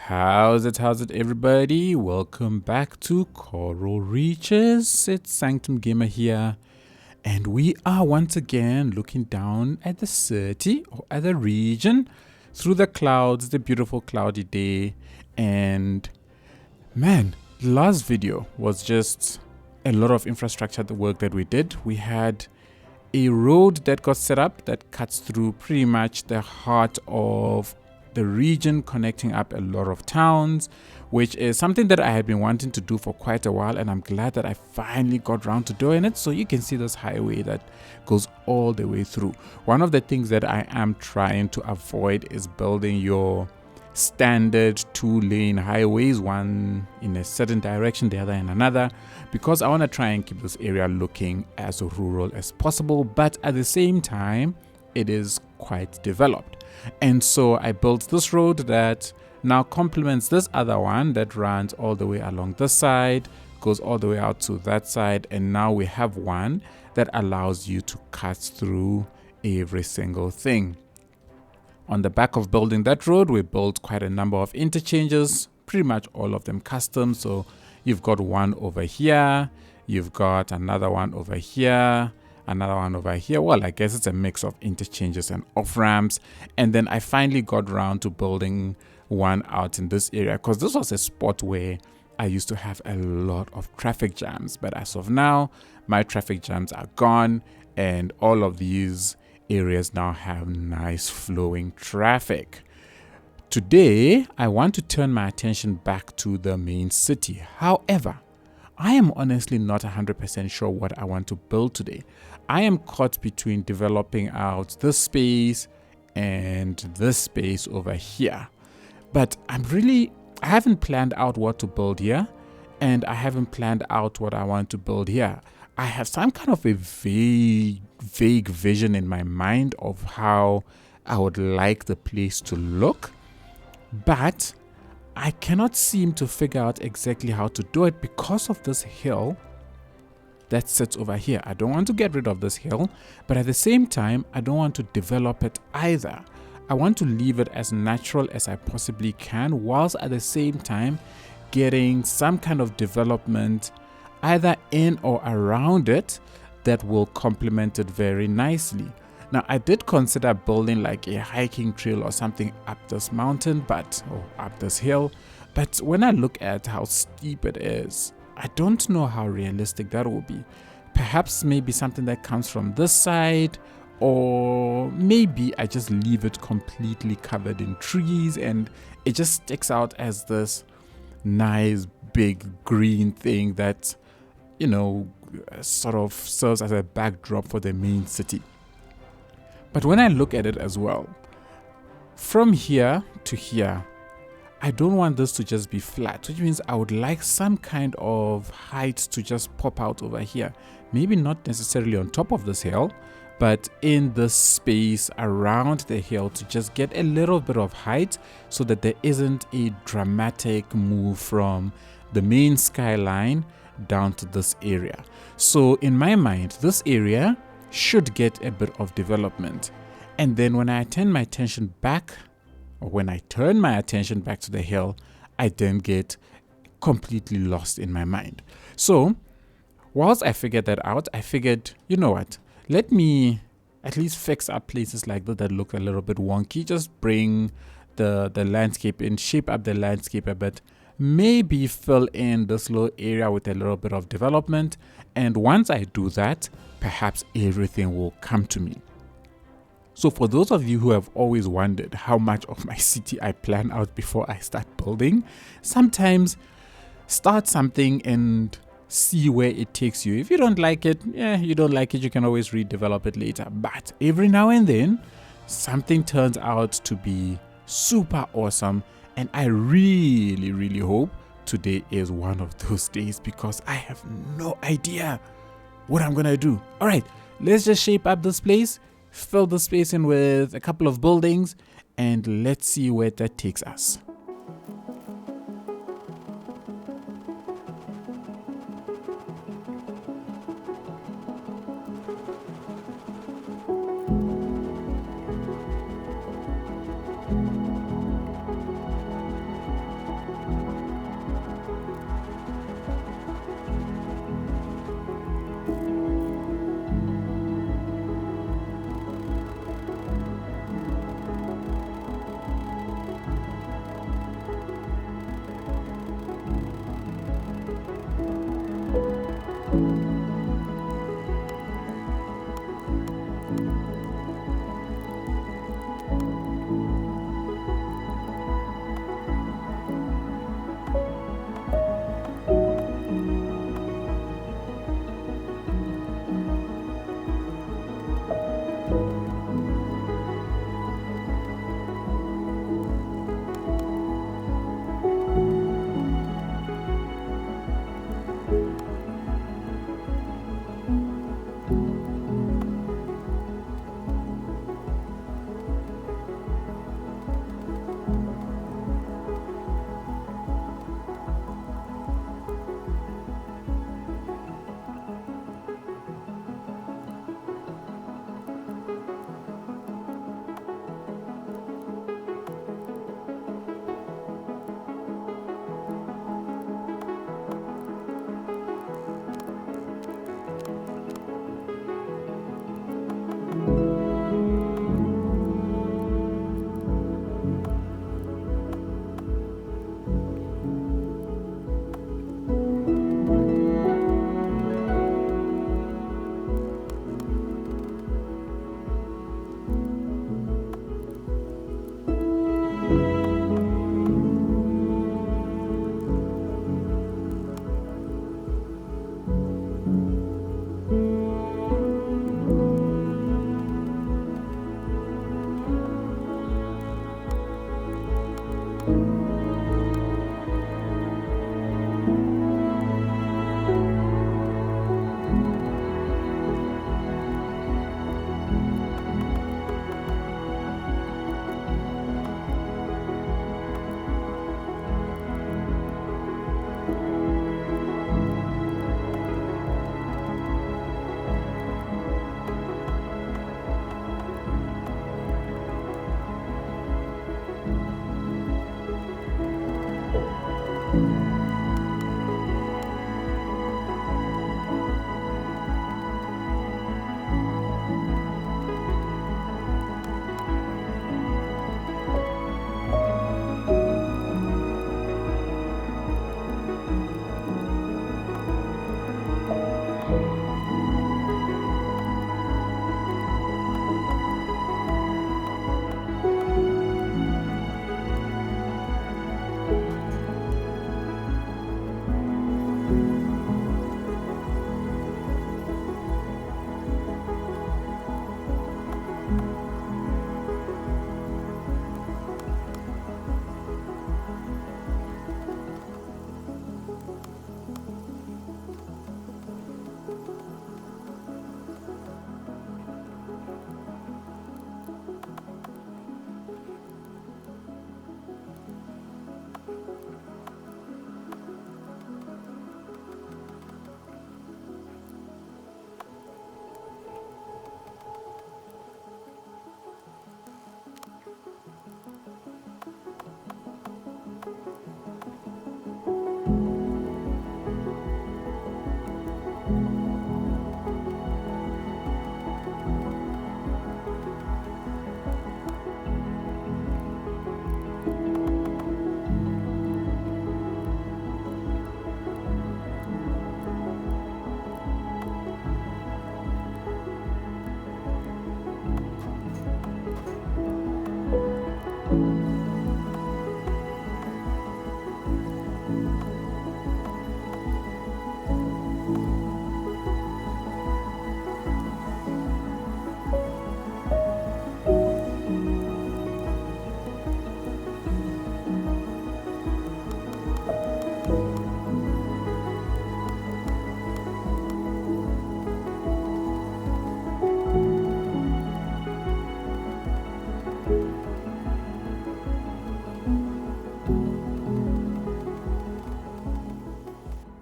How's it, everybody? Welcome back to Coral Reeches. It's Sanctum Gamer here, and we are once again looking down at the city or at the region through the clouds, the beautiful cloudy day. And man, the last video was just a lot of infrastructure, the work that we did. We had a road that got set up that cuts through pretty much the heart of the region, connecting up a lot of towns, which is something that I had been wanting to do for quite a while, and I'm glad that I finally got around to doing it. So you can see this highway that goes all the way through. One of the things that I am trying to avoid is building your standard two-lane highways, one in a certain direction, the other in another, because I want to try and keep this area looking as rural as possible, but at the same time it is quite developed. And so I built this road that now complements this other one that runs all the way along this side, goes all the way out to that side, and now we have one that allows you to cut through every single thing. On the back of building that road, we built quite a number of interchanges, pretty much all of them custom. So you've got one over here, you've got another one over here, another one over here. Well, I guess it's a mix of interchanges and off ramps. And then I finally got around to building one out in this area, because this was a spot where I used to have a lot of traffic jams. But as of now, my traffic jams are gone, and all of these areas now have nice flowing traffic. Today, I want to turn my attention back to the main city. However, I am honestly not 100% sure what I want to build today. I am caught between developing out this space and this space over here. But I haven't planned out what to build here, and I haven't planned out what I want to build here. I have some kind of a vague vision in my mind of how I would like the place to look, but I cannot seem to figure out exactly how to do it because of this hill that sits over here. I don't want to get rid of this hill, but at the same time, I don't want to develop it either. I want to leave it as natural as I possibly can, whilst at the same time getting some kind of development either in or around it that will complement it very nicely. Now, I did consider building like a hiking trail or something up this mountain, or up this hill. But when I look at how steep it is, I don't know how realistic that will be. Perhaps maybe something that comes from this side, or maybe I just leave it completely covered in trees and it just sticks out as this nice big green thing that, sort of serves as a backdrop for the main city. But when I look at it as well, from here to here, I don't want this to just be flat, which means I would like some kind of height to just pop out over here. Maybe not necessarily on top of this hill, but in the space around the hill to just get a little bit of height so that there isn't a dramatic move from the main skyline down to this area. So in my mind, this area should get a bit of development. And then when I turn my attention back to the hill, I then get completely lost in my mind. So whilst I figured that out, I figured, you know what, let me at least fix up places like that look a little bit wonky. Just bring the landscape in, shape up the landscape a bit, maybe fill in this little area with a little bit of development. And once I do that, perhaps everything will come to me. So for those of you who have always wondered how much of my city I plan out before I start building, sometimes start something and see where it takes you. If you don't like it, you don't like it, you can always redevelop it later. But every now and then, something turns out to be super awesome, and I really hope today is one of those days, because I have no idea what I'm gonna do. All right, let's just shape up this place, fill the space in with a couple of buildings, and let's see where that takes us.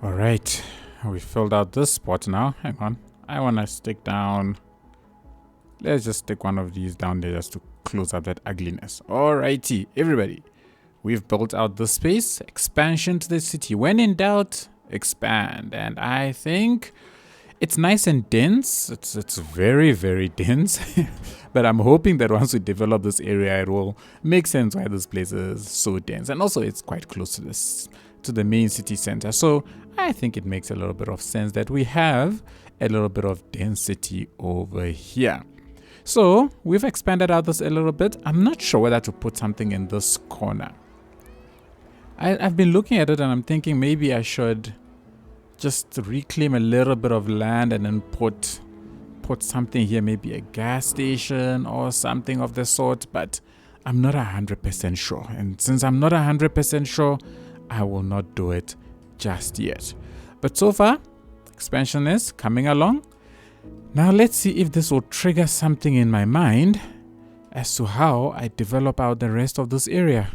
Right, we filled out this spot now. Hang on, I want to stick down. Let's just stick one of these down there just to close up that ugliness. Alrighty, everybody. We've built out the space. Expansion to the city. When in doubt, expand. And I think it's nice and dense. It's very, very dense. But I'm hoping that once we develop this area, it will make sense why this place is so dense. And also, it's quite close to this, to the main city center. So I think it makes a little bit of sense that we have a little bit of density over here. So we've expanded out this a little bit. I'm not sure whether to put something in this corner. I've been looking at it and I'm thinking maybe I should just reclaim a little bit of land and then put something here, maybe a gas station or something of the sort, but I'm not 100% sure. And since I'm not 100% sure, I will not do it just yet. But so far, expansion is coming along. Now let's see if this will trigger something in my mind as to how I develop out the rest of this area.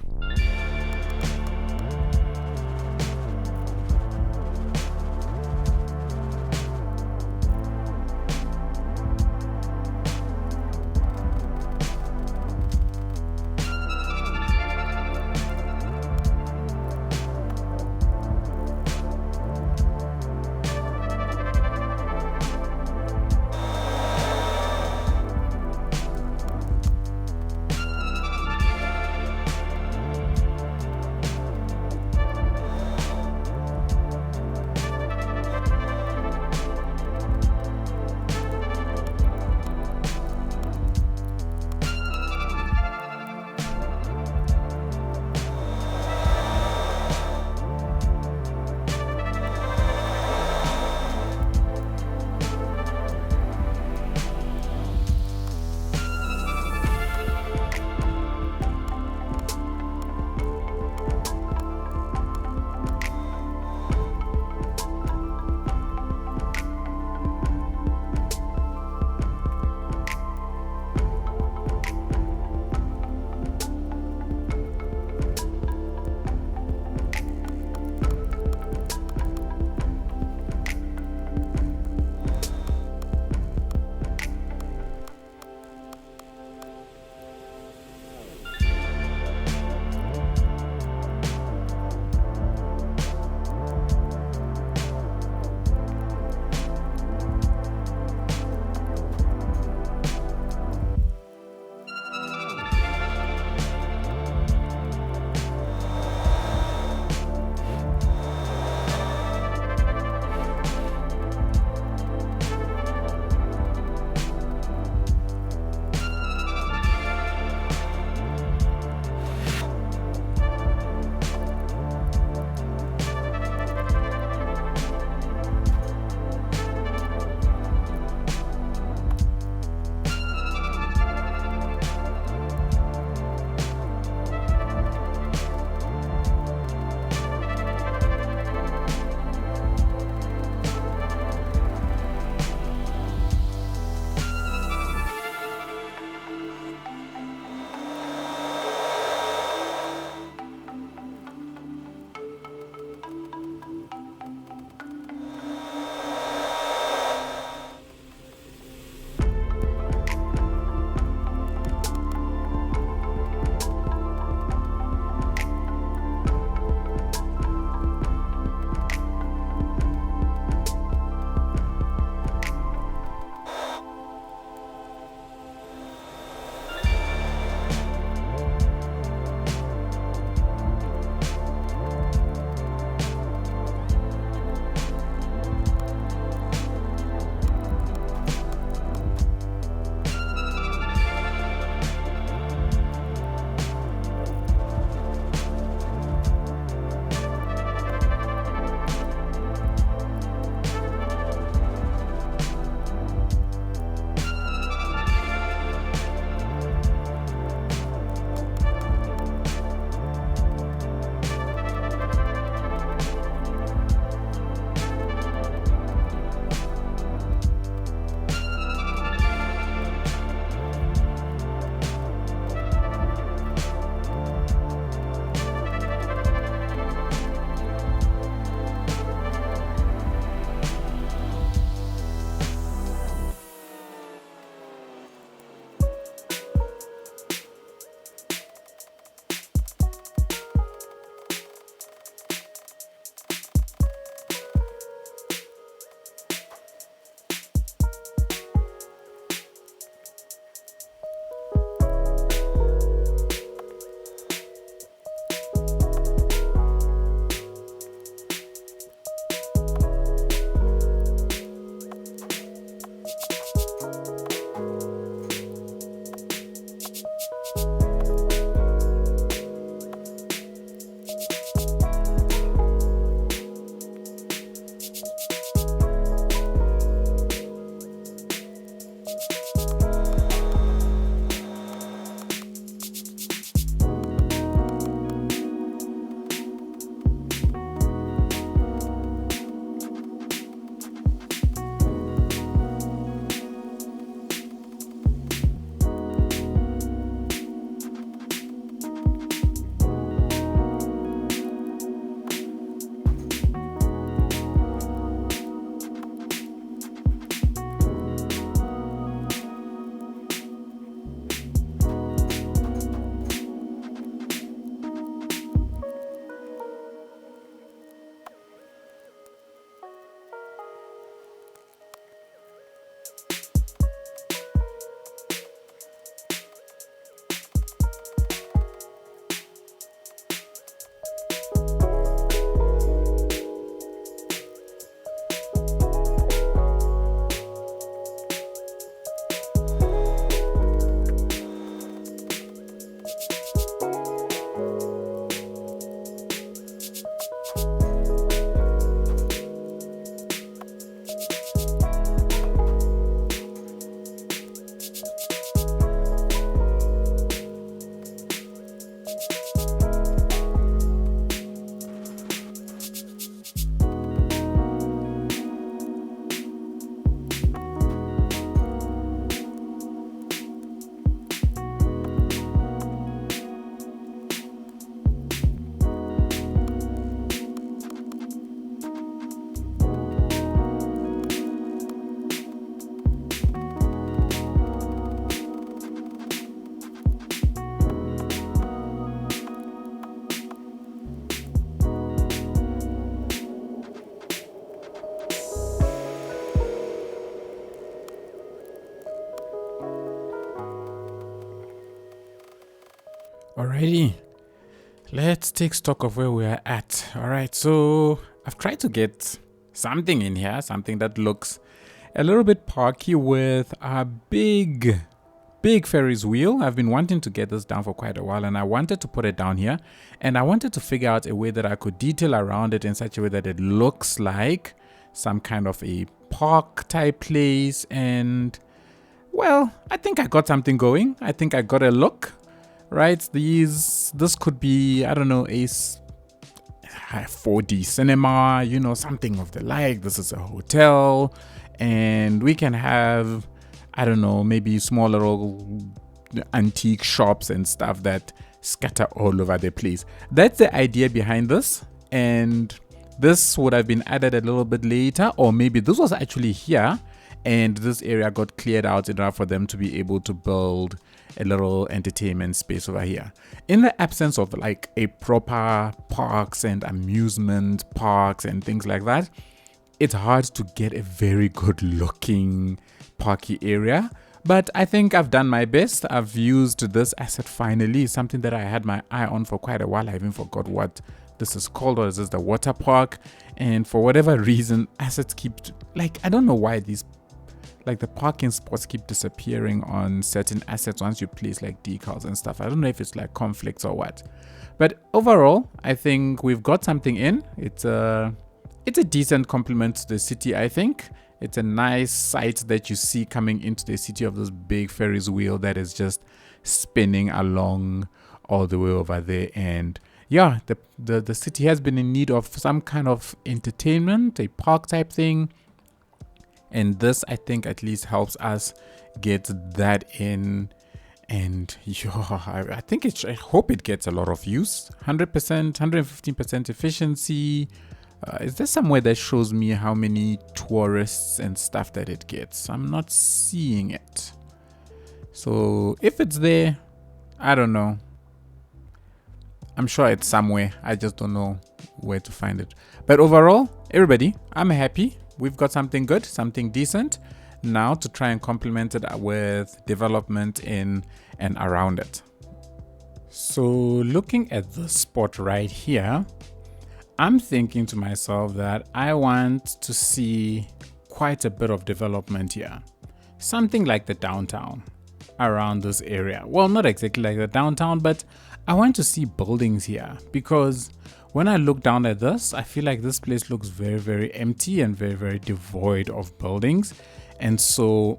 Alrighty, let's take stock of where we are at. Alright, so I've tried to get something in here, something that looks a little bit parky with a big Ferris wheel. I've been wanting to get this down for quite a while, and I wanted to put it down here, and I wanted to figure out a way that I could detail around it in such a way that it looks like some kind of a park type place. And well, I think I got something going. I think I got a look, right? This could be, I don't know, a 4D cinema, you know, something of the like. This is a hotel, and we can have, I don't know, maybe small little antique shops and stuff that scatter all over the place. That's the idea behind this, and this would have been added a little bit later, or maybe this was actually here and this area got cleared out enough for them to be able to build a little entertainment space over here. In the absence of like a proper parks and amusement parks and things like that, it's hard to get a very good looking parky area. But I think I've done my best. I've used this asset finally, something that I had my eye on for quite a while. I even forgot what this is called, or is this the water park? And for whatever reason, assets keep, like, I don't know why these, like, the parking spots keep disappearing on certain assets once you place like decals and stuff. I don't know if it's like conflicts or what. But overall, I think we've got something in. It's a decent complement to the city, I think. It's a nice sight that you see coming into the city of this big Ferris wheel that is just spinning along all the way over there. And yeah, the city has been in need of some kind of entertainment, a park type thing. And this, I think, at least helps us get that in. And yeah, I think I hope it gets a lot of use. 100%, 115% efficiency. Is there somewhere that shows me how many tourists and stuff that it gets? I'm not seeing it. So if it's there, I don't know. I'm sure it's somewhere. I just don't know where to find it. But overall, everybody, I'm happy. We've got something good, something decent. Now to try and complement it with development in and around it. So looking at the spot right here, I'm thinking to myself that I want to see quite a bit of development here. Something like the downtown around this area. Well, not exactly like the downtown, but I want to see buildings here, because when I look down at this, I feel like this place looks very, very empty and very, very devoid of buildings. And so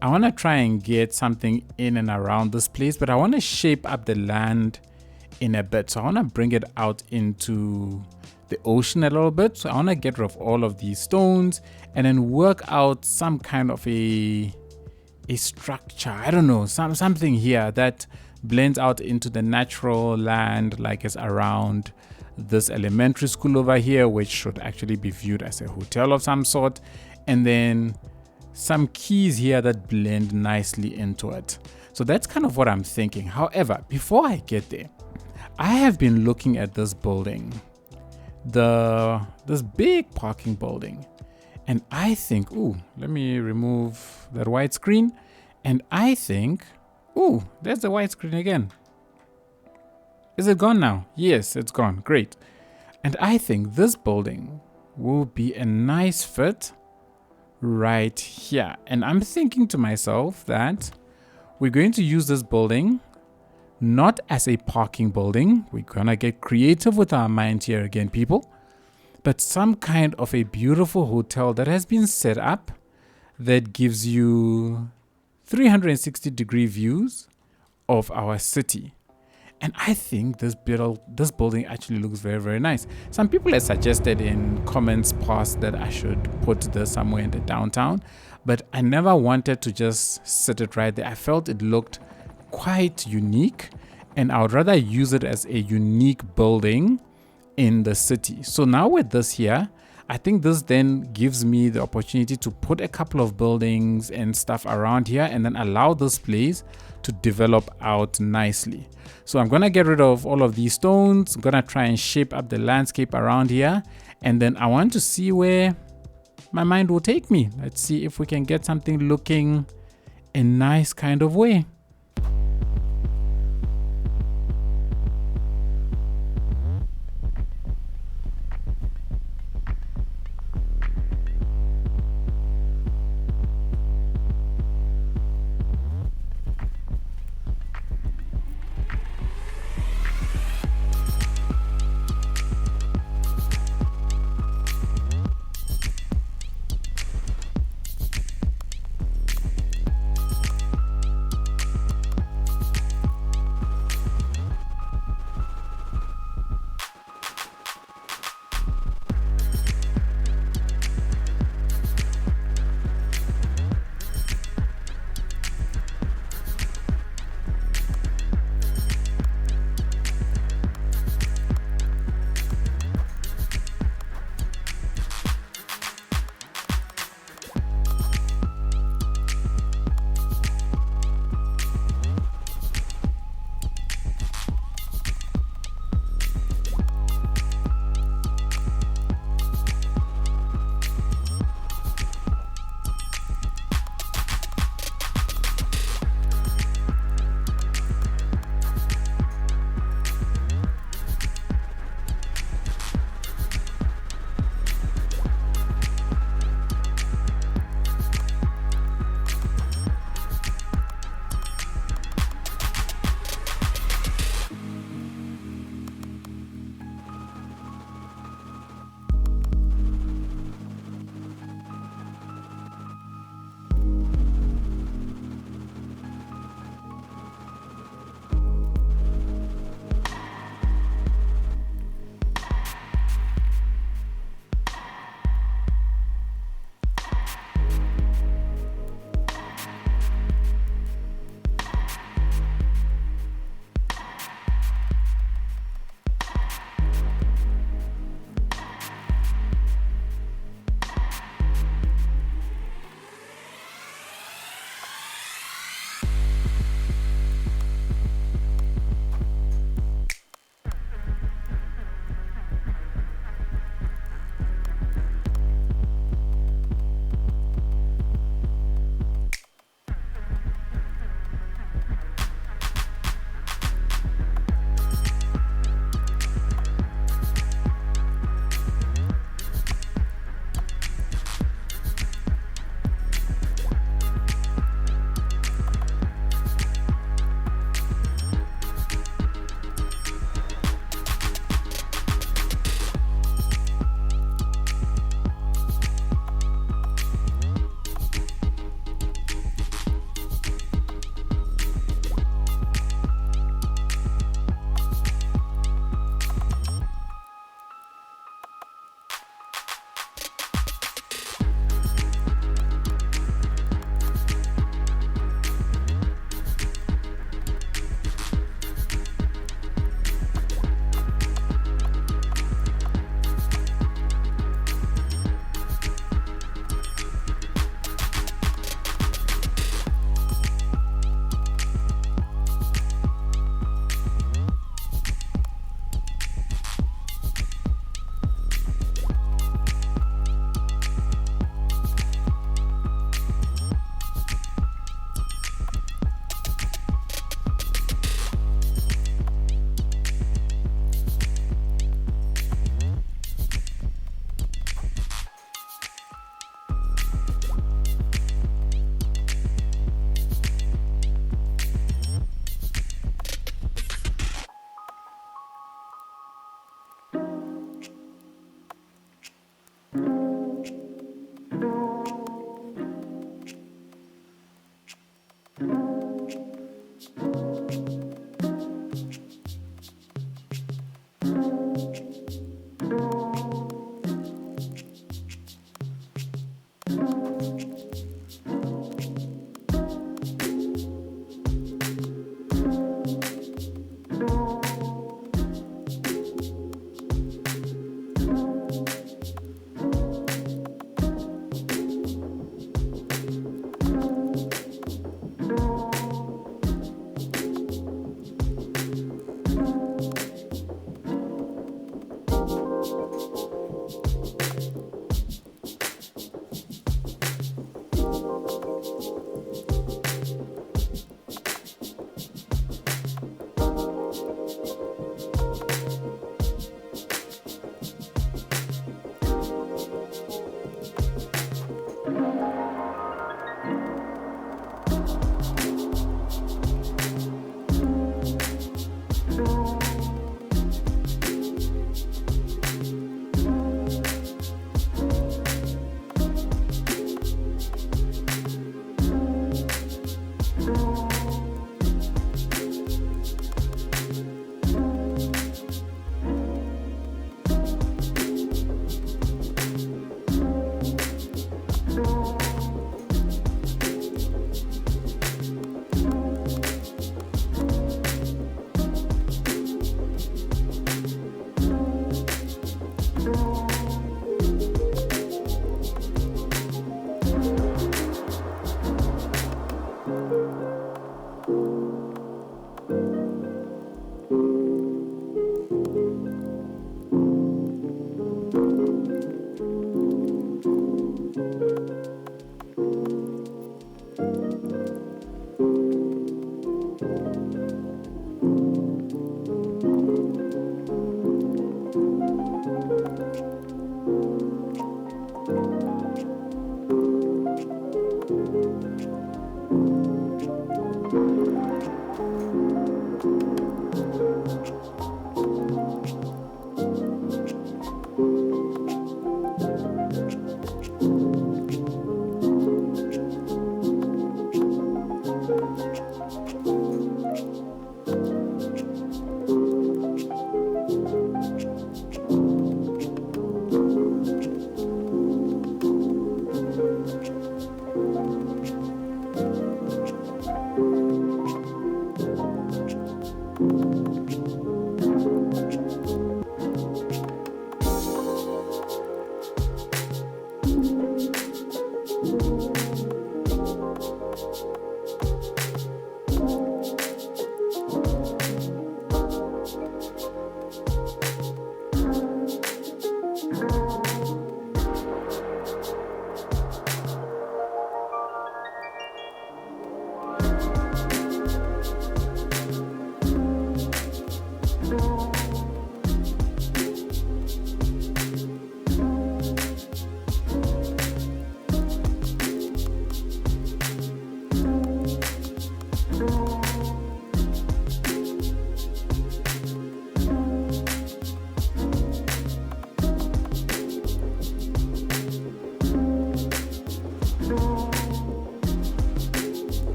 I want to try and get something in and around this place, but I want to shape up the land in a bit. So I want to bring it out into the ocean a little bit. So I want to get rid of all of these stones and then work out some kind of a structure. I don't know, something here that blends out into the natural land, like it's around this elementary school over here, which should actually be viewed as a hotel of some sort. And then some keys here that blend nicely into it. So that's kind of what I'm thinking. However, before I get there, I have been looking at this building, this big parking building, and I think, ooh, let me remove that white screen. And I think, ooh, there's the white screen again. Is it gone now? Yes, it's gone. Great. And I think this building will be a nice fit right here. And I'm thinking to myself that we're going to use this building not as a parking building. We're gonna get creative with our minds here again, people, but some kind of a beautiful hotel that has been set up that gives you 360-degree views of our city. And I think this building actually looks very, very nice. Some people have suggested in comments past that I should put this somewhere in the downtown, but I never wanted to just sit it right there. I felt it looked quite unique, and I would rather use it as a unique building in the city. So now with this here, I think this then gives me the opportunity to put a couple of buildings and stuff around here and then allow this place to develop out nicely. So I'm gonna get rid of all of these stones. I'm gonna try and shape up the landscape around here, and then I want to see where my mind will take me. Let's see if we can get something looking a nice kind of way.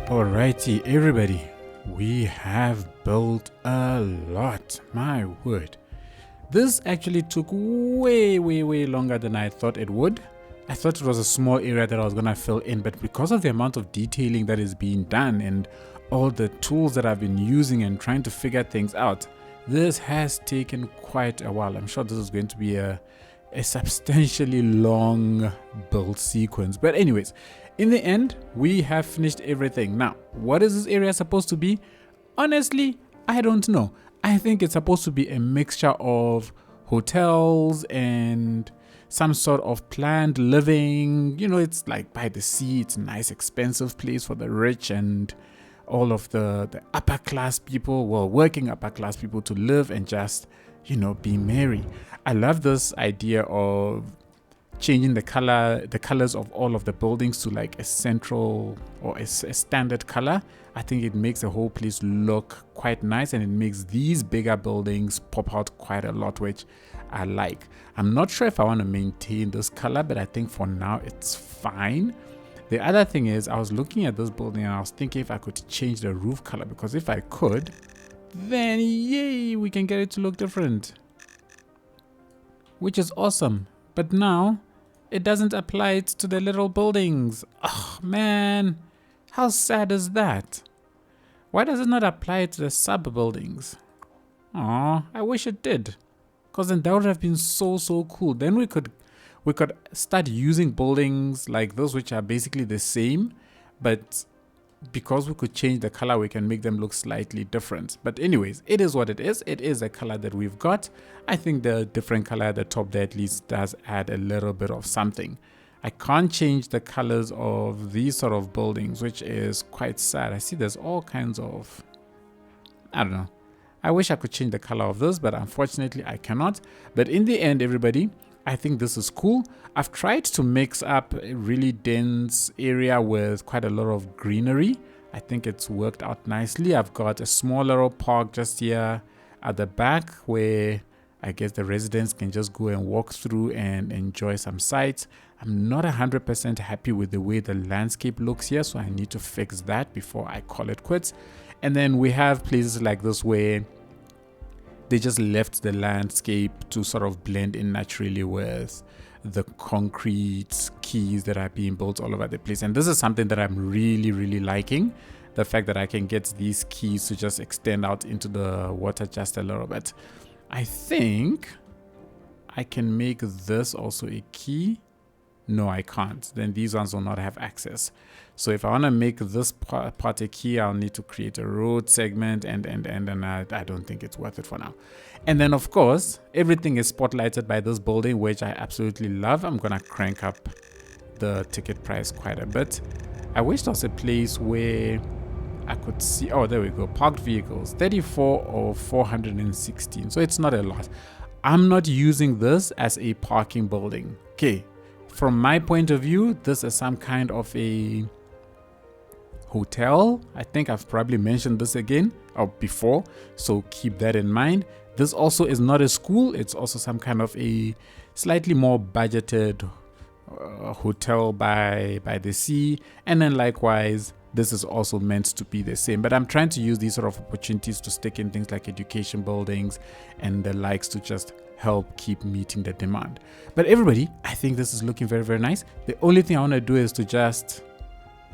Alrighty, everybody, we have built a lot. My word. This actually took way longer than I thought it would. I thought it was a small area that I was going to fill in, but because of the amount of detailing that is being done and all the tools that I've been using and trying to figure things out, this has taken quite a while. I'm sure this is going to be a substantially long build sequence. But anyways, in the end, we have finished everything. Now, what is this area supposed to be? Honestly, I don't know. I think it's supposed to be a mixture of hotels and some sort of planned living. You know, it's like by the sea. It's a nice, expensive place for the rich and all of the upper class people, well, working upper class people to live and just, you know, be merry. I love this idea of changing the colors of all of the buildings to like a central or a standard color. I think it makes the whole place look quite nice, and it makes these bigger buildings pop out quite a lot, which I like. I'm not sure if I want to maintain this color, but I think for now it's fine. The other thing is, I was looking at this building and I was thinking if I could change the roof color, because if I could, then yay, we can get it to look different, which is awesome. But now it doesn't apply it to the little buildings. Oh man, how sad is that? Why does it not apply it to the sub buildings? Oh, I wish it did, because then that would have been so cool. Then we could start using buildings like those, which are basically the same, but because we could change the color, we can make them look slightly different. But anyways, it is what it is. It is a color that we've got. I think the different color at the top there at least does add a little bit of something. I can't change the colors of these sort of buildings, which is quite sad. I see there's all kinds of, I don't know. I wish I could change the color of this, but unfortunately I cannot. But in the end, everybody, I think this is cool. I've tried to mix up a really dense area with quite a lot of greenery. I think it's worked out nicely. I've got a small little park just here at the back where I guess the residents can just go and walk through and enjoy some sights. I'm not 100% happy with the way the landscape looks here, so I need to fix that before I call it quits. And then we have places like this where they just left the landscape to sort of blend in naturally with the concrete quays that are being built all over the place. And this is something that I'm really liking. The fact that I can get these quays to just extend out into the water just a little bit. I think I can make this also a quay. No, I can't. Then these ones will not have access. So if I want to make this part a quay, I'll need to create a road segment, and I don't think it's worth it for now. And then of course, everything is spotlighted by this building, which I absolutely love. I'm gonna crank up the ticket price quite a bit. I wish there was a place where I could see, oh, there we go, parked vehicles, 34 or 416. So it's not a lot. I'm not using this as a parking building. Okay. From my point of view, this is some kind of a hotel. I think I've probably mentioned this again or before, so keep that in mind. This also is not a school. It's also some kind of a slightly more budgeted hotel by the sea. And then likewise, this is also meant to be the same. But I'm trying to use these sort of opportunities to stick in things like education buildings and the likes to just help keep meeting the demand. But everybody, I think this is looking very nice. The only thing I want to do is to just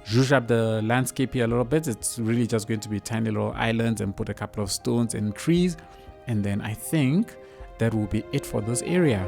zhuzh up the landscape here a little bit. It's really just going to be tiny little islands and put a couple of stones and trees, and then I think that will be it for this area.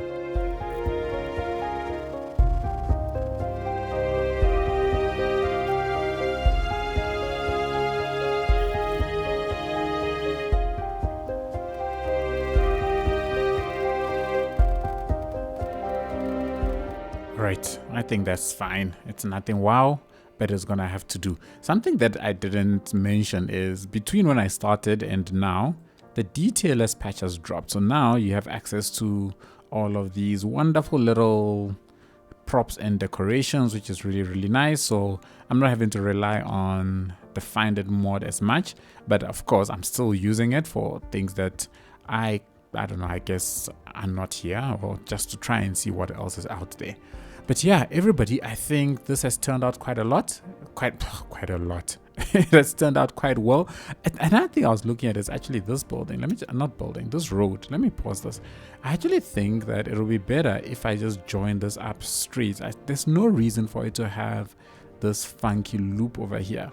Right, I think that's fine. It's nothing wow, but it's gonna have to do. Something that I didn't mention is between when I started and now, the detailers patch has dropped. So now you have access to all of these wonderful little props and decorations, which is really nice. So I'm not having to rely on the Find It mod as much, but of course I'm still using it for things that I don't know, I guess are not here, or just to try and see what else is out there. But yeah, everybody, I think this has turned out quite a lot. Quite a lot. it has turned out quite well. Another thing I was looking at is actually this building. This road. Let me pause this. I actually think that it'll be better if I just join this up streets. There's no reason for it to have this funky loop over here.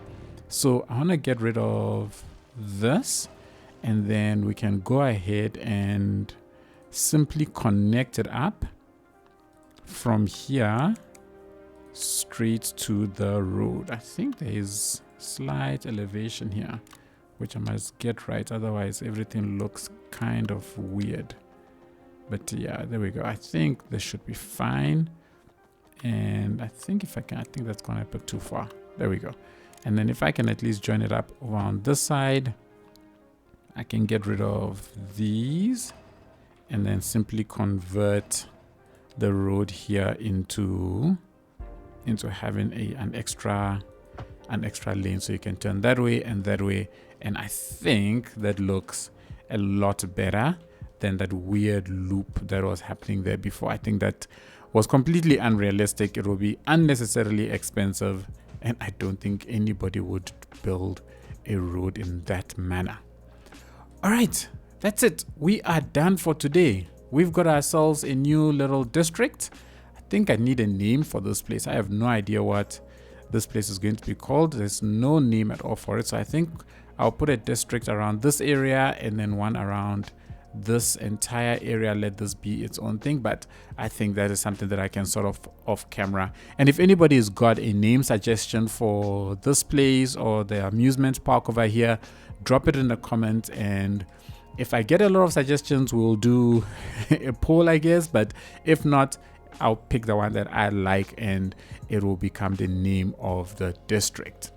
So I want to get rid of this, and then we can go ahead and simply connect it up from here straight to the road. I think there is slight elevation here, which I must get right, otherwise everything looks kind of weird. But yeah, there we go. I think this should be fine. And I think if I can, I think that's gonna be too far. There we go. And then if I can at least join it up over on this side, I can get rid of these and then simply convert the road here into having an extra lane, so you can turn that way and that way. And I think that looks a lot better than that weird loop that was happening there before. I think that was completely unrealistic. It will be unnecessarily expensive, and I don't think anybody would build a road in that manner. All right, that's it. We are done for today. We've got ourselves a new little district. I think I need a name for this place. I have no idea what this place is going to be called. There's no name at all for it. So I think I'll put a district around this area and then one around this entire area. Let this be its own thing. But I think that is something that I can sort of off camera. And if anybody has got a name suggestion for this place or the amusement park over here, drop it in the comments. And if I get a lot of suggestions, we'll do a poll, I guess. But if not, I'll pick the one that I like and it will become the name of the district.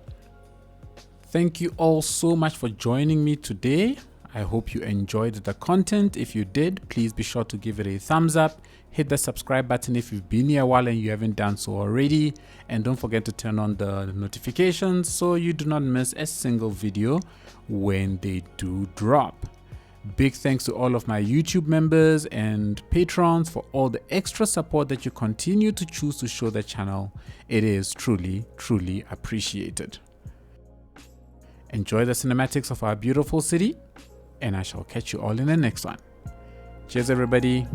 Thank you all so much for joining me today. I hope you enjoyed the content. If you did, please be sure to give it a thumbs up. Hit the subscribe button if you've been here a while and you haven't done so already. And don't forget to turn on the notifications so you do not miss a single video when they do drop. Big thanks to all of my YouTube members and patrons for all the extra support that you continue to choose to show the channel. It is truly, truly appreciated. Enjoy the cinematics of our beautiful city, and I shall catch you all in the next one. Cheers, everybody.